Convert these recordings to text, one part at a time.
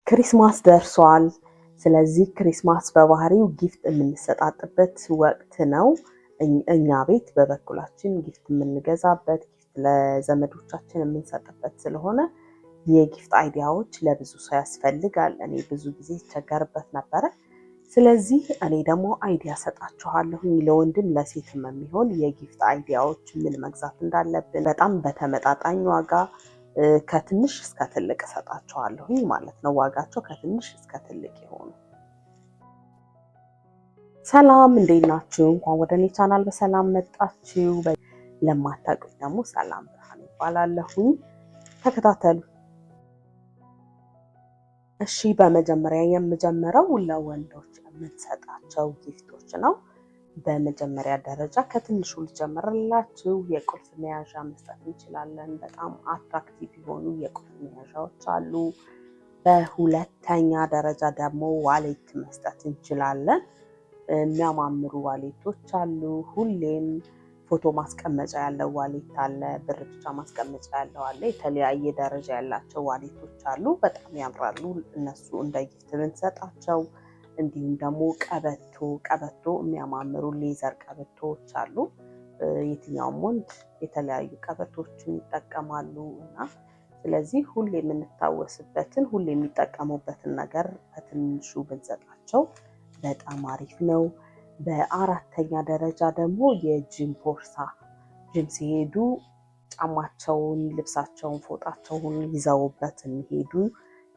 ክሪስማስ ደርሷል። ስለዚህ ክሪስማስ በባህሪው ጊፍት የምንሰጣጥበት ወቅት ነው። እኛ ቤት በበኩላችን ጊፍት የምንገዛበት ጊፍት ለዘመዶቻችን የምንሰጥበት ስለሆነ የጊፍት አይዲያዎች ለብዙ ሰው ያስፈልጋል። እኔ ብዙ ጊዜ ይቸገርበት ነበረ። ስለዚህ እኔ ደግሞ አይዲያ ሰጣችኋለሁ ለወንድም ለሴትም የሚሆን የጊፍት አይዲያዎች ምን መግዛት እንዳለብን በጣም በተመጣጣኝ ዋጋ ከትንሽ እስከ ትልቅ ሰጣችኋለሁ ማለት ነው። ዋጋቸው ከትንሽ እስከ ትልቅ ይሆኑ። ሰላም እንዴት ናችሁ? እንኳን ወደ እኔ ቻናል በሰላም መጣችሁ። ለማታውቁኝ ደግሞ ሰላም ብርሃን ይባላለሁ። ተከታተሉ። እሺ በመጀመሪያ የምጀምረው ለወንዶች የምንሰጣቸው ጊፍቶች ነው። በመጀመሪያ ደረጃ ከትንሹ ልጀምርላችሁ። የቁልፍ መያዣ መስጠት እንችላለን። በጣም አትራክቲቭ የሆኑ የቁልፍ መያዣዎች አሉ። በሁለተኛ ደረጃ ደግሞ ዋሌት መስጠት እንችላለን። የሚያማምሩ ዋሌቶች አሉ። ሁሌም ፎቶ ማስቀመጫ ያለው ዋሌት አለ። ብር ብቻ ማስቀመጫ ያለው አለ። የተለያየ ደረጃ ያላቸው ዋሌቶች አሉ። በጣም ያምራሉ። እነሱ እንደ ጊፍት ብንሰጣቸው። እንዲሁም ደግሞ ቀበቶ የሚያማምሩ ሌዘር ቀበቶዎች አሉ። የትኛውም ወንድ የተለያዩ ቀበቶችን ይጠቀማሉ እና ስለዚህ ሁሌ የምንታወስበትን ሁሌ የሚጠቀሙበትን ነገር በትንሹ ብንሰጣቸው በጣም አሪፍ ነው። በአራተኛ ደረጃ ደግሞ የጂም ቦርሳ፣ ጂም ሲሄዱ ጫማቸውን፣ ልብሳቸውን፣ ፎጣቸውን ይዘውበት የሚሄዱ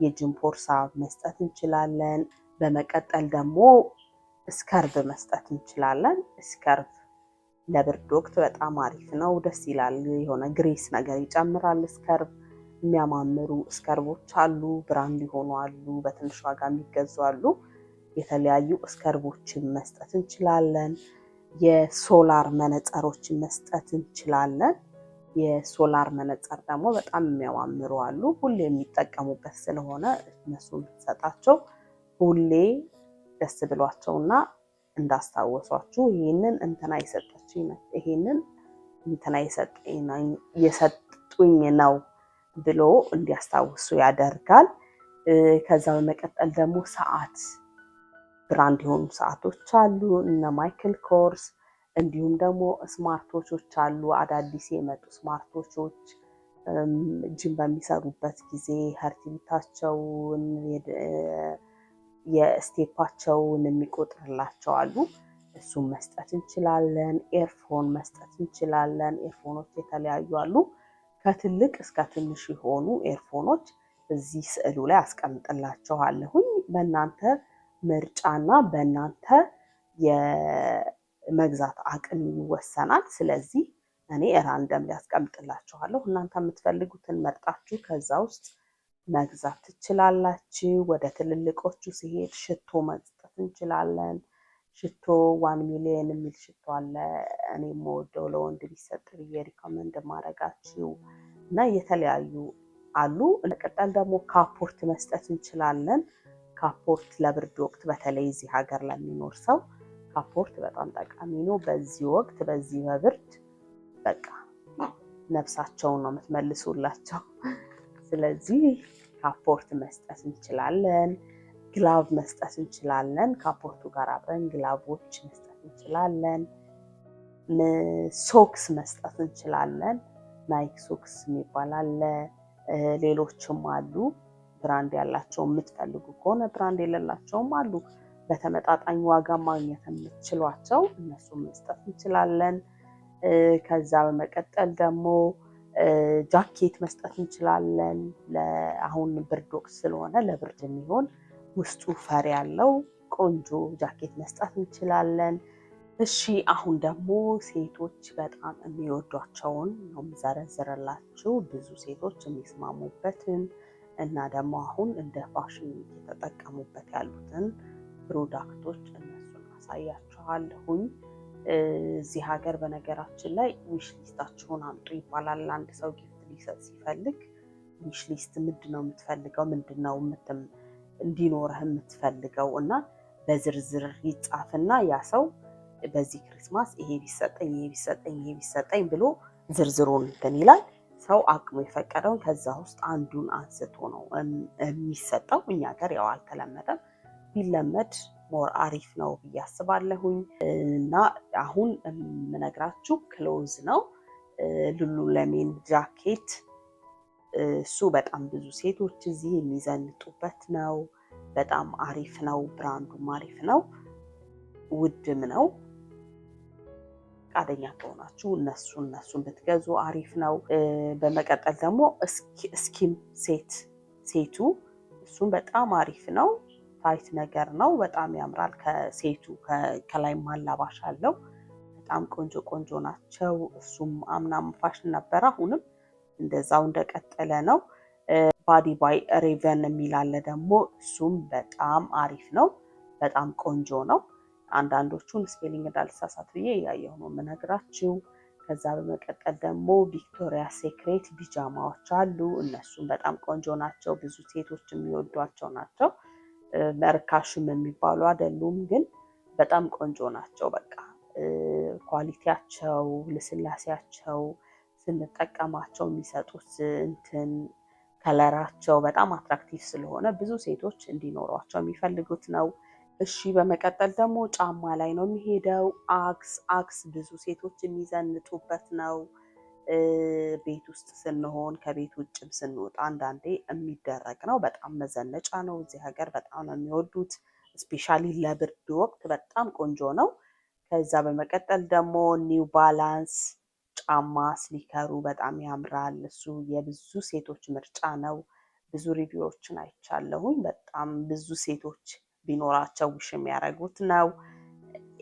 የጂም ቦርሳ መስጠት እንችላለን። በመቀጠል ደግሞ ስከርቭ መስጠት እንችላለን። ስከርቭ ለብርድ ወቅት በጣም አሪፍ ነው፣ ደስ ይላል። የሆነ ግሬስ ነገር ይጨምራል። ስከርቭ የሚያማምሩ ስከርቮች አሉ፣ ብራንድ የሆኑ አሉ፣ በትንሽ ዋጋ የሚገዙ አሉ። የተለያዩ ስከርቮችን መስጠት እንችላለን። የሶላር መነጽሮችን መስጠት እንችላለን። የሶላር መነጽር ደግሞ በጣም የሚያማምሩ አሉ። ሁሌ የሚጠቀሙበት ስለሆነ እነሱን ሰጣቸው ሁሌ ደስ ብሏቸውና እንዳስታወሷችሁ ይሄንን እንትና የሰጠችኝ ነው፣ ይሄንን እንትና የሰጡኝ ነው ብሎ እንዲያስታውሱ ያደርጋል። ከዛ በመቀጠል ደግሞ ሰዓት፣ ብራንድ የሆኑ ሰዓቶች አሉ እነ ማይክል ኮርስ። እንዲሁም ደግሞ ስማርቶቾች አሉ፣ አዳዲስ የመጡ ስማርቶቾች ጂም በሚሰሩበት ጊዜ ሀርቲቢታቸውን የስቴፓቸውን የሚቆጥርላቸው አሉ። እሱም መስጠት እንችላለን። ኤርፎን መስጠት እንችላለን። ኤርፎኖች የተለያዩ አሉ። ከትልቅ እስከ ትንሽ የሆኑ ኤርፎኖች እዚህ ስዕሉ ላይ አስቀምጥላችኋለሁኝ። በእናንተ ምርጫና በእናንተ የመግዛት አቅም ይወሰናል። ስለዚህ እኔ ራንደም ሊያስቀምጥላችኋለሁ። እናንተ የምትፈልጉትን መርጣችሁ ከዛ ውስጥ መግዛት ትችላላችሁ። ወደ ትልልቆቹ ሲሄድ ሽቶ መስጠት እንችላለን። ሽቶ 1 ሚሊዮን የሚል ሽቶ አለ። እኔ የምወደው ለወንድ ቢሰጥ ብዬ ሪኮመንድ ማድረጋችሁ እና የተለያዩ አሉ። ለቀጣል ደግሞ ካፖርት መስጠት እንችላለን። ካፖርት ለብርድ ወቅት በተለይ እዚህ ሀገር ለሚኖር ሰው ካፖርት በጣም ጠቃሚ ነው። በዚህ ወቅት በዚህ በብርድ በቃ ነፍሳቸውን ነው የምትመልሱላቸው። ስለዚህ ካፖርት መስጠት እንችላለን። ግላቭ መስጠት እንችላለን። ካፖርቱ ጋር አብረን ግላቮች መስጠት እንችላለን። ሶክስ መስጠት እንችላለን። ናይክ ሶክስ የሚባል አለ። ሌሎችም አሉ። ብራንድ ያላቸው የምትፈልጉ ከሆነ ብራንድ የሌላቸውም አሉ። በተመጣጣኝ ዋጋ ማግኘት የምትችሏቸው እነሱን መስጠት እንችላለን። ከዛ በመቀጠል ደግሞ ጃኬት መስጠት እንችላለን። አሁን ብርድ ወቅት ስለሆነ ለብርድ የሚሆን ውስጡ ፈር ያለው ቆንጆ ጃኬት መስጠት እንችላለን። እሺ አሁን ደግሞ ሴቶች በጣም የሚወዷቸውን ነው የምዘረዝርላችሁ። ብዙ ሴቶች የሚስማሙበትን እና ደግሞ አሁን እንደ ፋሽን እየተጠቀሙበት ያሉትን ፕሮዳክቶች እነሱን አሳያችኋለሁኝ። እዚህ ሀገር በነገራችን ላይ ዊሽ ሊስታችሁን አምጡ ይባላል። አንድ ሰው ጊፍት ሊሰጥ ሲፈልግ ዊሽ ሊስት ምንድነው የምትፈልገው፣ ምንድነው እንዲኖርህ የምትፈልገው እና በዝርዝር ይጻፍና ያ ሰው በዚህ ክሪስማስ ይሄ ቢሰጠኝ ይሄ ቢሰጠኝ ይሄ ቢሰጠኝ ብሎ ዝርዝሩን እንትን ይላል። ሰው አቅሙ የፈቀደውን ከዛ ውስጥ አንዱን አንስቶ ነው የሚሰጠው። እኛ ሀገር ያው አልተለመደም። ቢለመድ ሞር አሪፍ ነው ብዬ አስባለሁኝ። እና አሁን የምነግራችሁ ክሎዝ ነው። ሉሉለሚን ጃኬት፣ እሱ በጣም ብዙ ሴቶች እዚህ የሚዘንጡበት ነው። በጣም አሪፍ ነው። ብራንዱም አሪፍ ነው። ውድም ነው። ፈቃደኛ ከሆናችሁ እነሱን ብትገዙ አሪፍ ነው። በመቀጠል ደግሞ ስኪም ሴቱ፣ እሱም በጣም አሪፍ ነው። ታይት ነገር ነው። በጣም ያምራል። ከሴቱ ከላይ ማላባሽ አለው። በጣም ቆንጆ ቆንጆ ናቸው። እሱም አምናም ፋሽን ነበረ፣ አሁንም እንደዛው እንደቀጠለ ነው። ባዲ ባይ ሬቨን የሚል አለ ደግሞ፣ እሱም በጣም አሪፍ ነው። በጣም ቆንጆ ነው። አንዳንዶቹን ስፔሊንግ እንዳልሳሳት ብዬ እያየሁ ነው የምነግራችሁ። ከዛ በመቀጠል ደግሞ ቪክቶሪያ ሴክሬት ቢጃማዎች አሉ። እነሱም በጣም ቆንጆ ናቸው። ብዙ ሴቶች የሚወዷቸው ናቸው። መርካሽም የሚባሉ አይደሉም፣ ግን በጣም ቆንጆ ናቸው። በቃ ኳሊቲያቸው፣ ልስላሴያቸው፣ ስንጠቀማቸው የሚሰጡት ከለራቸው በጣም አትራክቲቭ ስለሆነ ብዙ ሴቶች እንዲኖሯቸው የሚፈልጉት ነው። እሺ በመቀጠል ደግሞ ጫማ ላይ ነው የሚሄደው። አክስ ብዙ ሴቶች የሚዘንጡበት ነው። ቤት ውስጥ ስንሆን ከቤት ውጭም ስንወጣ አንዳንዴ የሚደረግ ነው። በጣም መዘነጫ ነው። እዚህ ሀገር በጣም ነው የሚወዱት። ስፔሻሊ ለብርድ ወቅት በጣም ቆንጆ ነው። ከዛ በመቀጠል ደግሞ ኒው ባላንስ ጫማ ስኒከሩ በጣም ያምራል። እሱ የብዙ ሴቶች ምርጫ ነው። ብዙ ሪቪዎችን አይቻለሁኝ። በጣም ብዙ ሴቶች ቢኖራቸው ውሽ የሚያደርጉት ነው።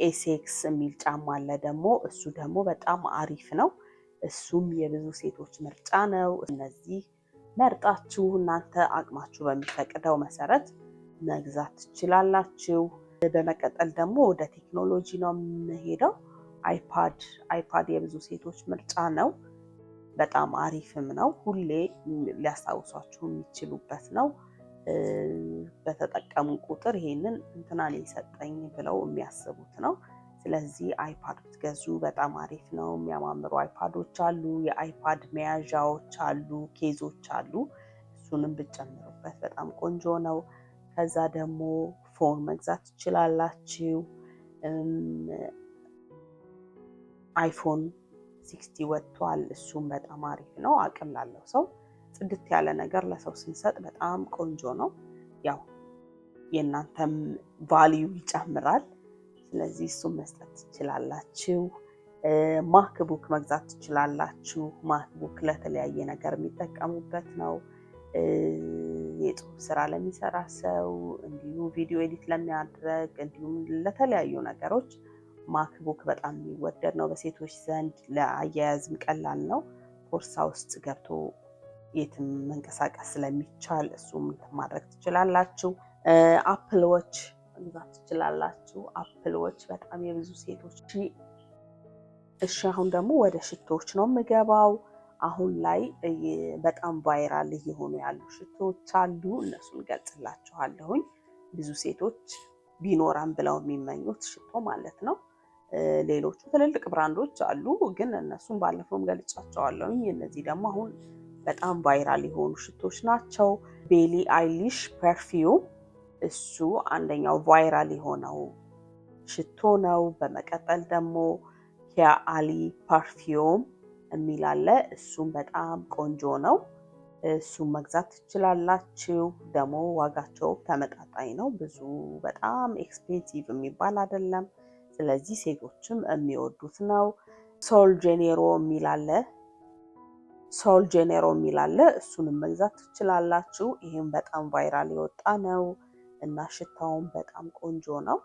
ኤሴክስ የሚል ጫማ አለ ደግሞ፣ እሱ ደግሞ በጣም አሪፍ ነው። እሱም የብዙ ሴቶች ምርጫ ነው። እነዚህ መርጣችሁ እናንተ አቅማችሁ በሚፈቅደው መሰረት መግዛት ትችላላችሁ። በመቀጠል ደግሞ ወደ ቴክኖሎጂ ነው የምንሄደው። አይፓድ የብዙ ሴቶች ምርጫ ነው። በጣም አሪፍም ነው። ሁሌ ሊያስታውሷችሁ የሚችሉበት ነው። በተጠቀሙ ቁጥር ይሄንን እንትናን የሰጠኝ ብለው የሚያስቡት ነው። ስለዚህ አይፓድ ብትገዙ በጣም አሪፍ ነው። የሚያማምሩ አይፓዶች አሉ። የአይፓድ መያዣዎች አሉ፣ ኬዞች አሉ። እሱንም ብትጨምሩበት በጣም ቆንጆ ነው። ከዛ ደግሞ ፎን መግዛት ትችላላችሁ። አይፎን 60 ወጥቷል። እሱም በጣም አሪፍ ነው። አቅም ላለው ሰው ጽድት ያለ ነገር ለሰው ስንሰጥ በጣም ቆንጆ ነው። ያው የእናንተም ቫልዩ ይጨምራል። ስለዚህ እሱም መስጠት ትችላላችሁ። ማክቡክ መግዛት ትችላላችሁ። ማክቡክ ለተለያየ ነገር የሚጠቀሙበት ነው። የጽሁፍ ስራ ለሚሰራ ሰው፣ እንዲሁ ቪዲዮ ኤዲት ለሚያደርግ፣ እንዲሁም ለተለያዩ ነገሮች ማክቡክ በጣም የሚወደድ ነው በሴቶች ዘንድ። ለአያያዝም ቀላል ነው። ቦርሳ ውስጥ ገብቶ የትም መንቀሳቀስ ስለሚቻል እሱም ማድረግ ትችላላችሁ። አፕል ዎች መግዛት ትችላላችሁ። አፕል ዎች በጣም የብዙ ሴቶች። እሺ አሁን ደግሞ ወደ ሽቶዎች ነው የምገባው። አሁን ላይ በጣም ቫይራል እየሆኑ ያሉ ሽቶዎች አሉ። እነሱን ገልጽላችኋለሁኝ። ብዙ ሴቶች ቢኖራን ብለው የሚመኙት ሽቶ ማለት ነው። ሌሎቹ ትልልቅ ብራንዶች አሉ፣ ግን እነሱን ባለፈውም ገልጫቸዋለሁኝ። እነዚህ ደግሞ አሁን በጣም ቫይራል የሆኑ ሽቶች ናቸው። ቤሊ አይሊሽ ፐርፊውም፣ እሱ አንደኛው ቫይራል የሆነው ሽቶ ነው። በመቀጠል ደግሞ ኪያ አሊ ፐርፊውም የሚል አለ። እሱም በጣም ቆንጆ ነው። እሱም መግዛት ትችላላችሁ። ደግሞ ዋጋቸው ተመጣጣኝ ነው። ብዙ በጣም ኤክስፔንሲቭ የሚባል አይደለም። ስለዚህ ሴቶችም የሚወዱት ነው። ሶል ጄኔሮ የሚል አለ። እሱንም መግዛት ትችላላችሁ። ይሄም በጣም ቫይራል የወጣ ነው እና ሽታውን በጣም ቆንጆ ነው።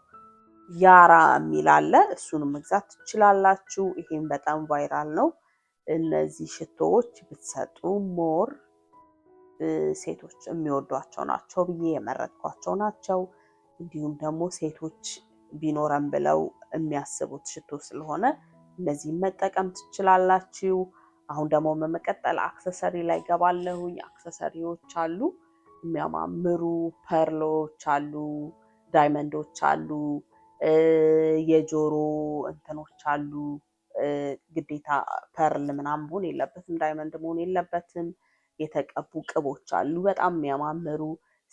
ያራ የሚል አለ። እሱንም መግዛት ትችላላችሁ። ይሄም በጣም ቫይራል ነው። እነዚህ ሽቶዎች ብትሰጡ ሞር ሴቶች የሚወዷቸው ናቸው ብዬ የመረጥኳቸው ናቸው። እንዲሁም ደግሞ ሴቶች ቢኖረን ብለው የሚያስቡት ሽቶ ስለሆነ እነዚህን መጠቀም ትችላላችሁ። አሁን ደግሞ በመቀጠል አክሰሰሪ ላይ ገባለሁኝ። አክሰሰሪዎች አሉ፣ የሚያማምሩ ፐርሎች አሉ፣ ዳይመንዶች አሉ፣ የጆሮ እንትኖች አሉ፣ ግዴታ ፐርል ምናምን መሆን የለበትም፣ ዳይመንድ መሆን የለበትም። የተቀቡ ቅቦች አሉ በጣም የሚያማምሩ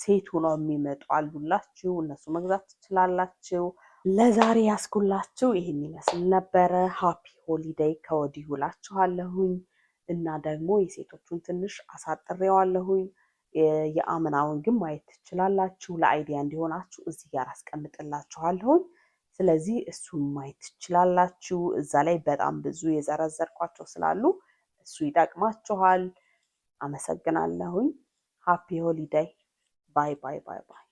ሴት ሆነው የሚመጡ አሉላችሁ፣ እነሱ መግዛት ትችላላችሁ። ለዛሬ ያስኩላችሁ ይህን ይመስል ነበረ። ሃፒ ሆሊዴይ ከወዲሁ እላችኋለሁኝ። እና ደግሞ የሴቶቹን ትንሽ አሳጥሬዋለሁኝ። የአምናውን ግን ማየት ትችላላችሁ። ለአይዲያ እንዲሆናችሁ እዚህ ጋር አስቀምጥላችኋለሁኝ። ስለዚህ እሱን ማየት ትችላላችሁ። እዛ ላይ በጣም ብዙ የዘረዘርኳቸው ስላሉ እሱ ይጠቅማችኋል። አመሰግናለሁኝ። ሃፒ ሆሊዴይ። ባይ ባይ ባይ ባይ።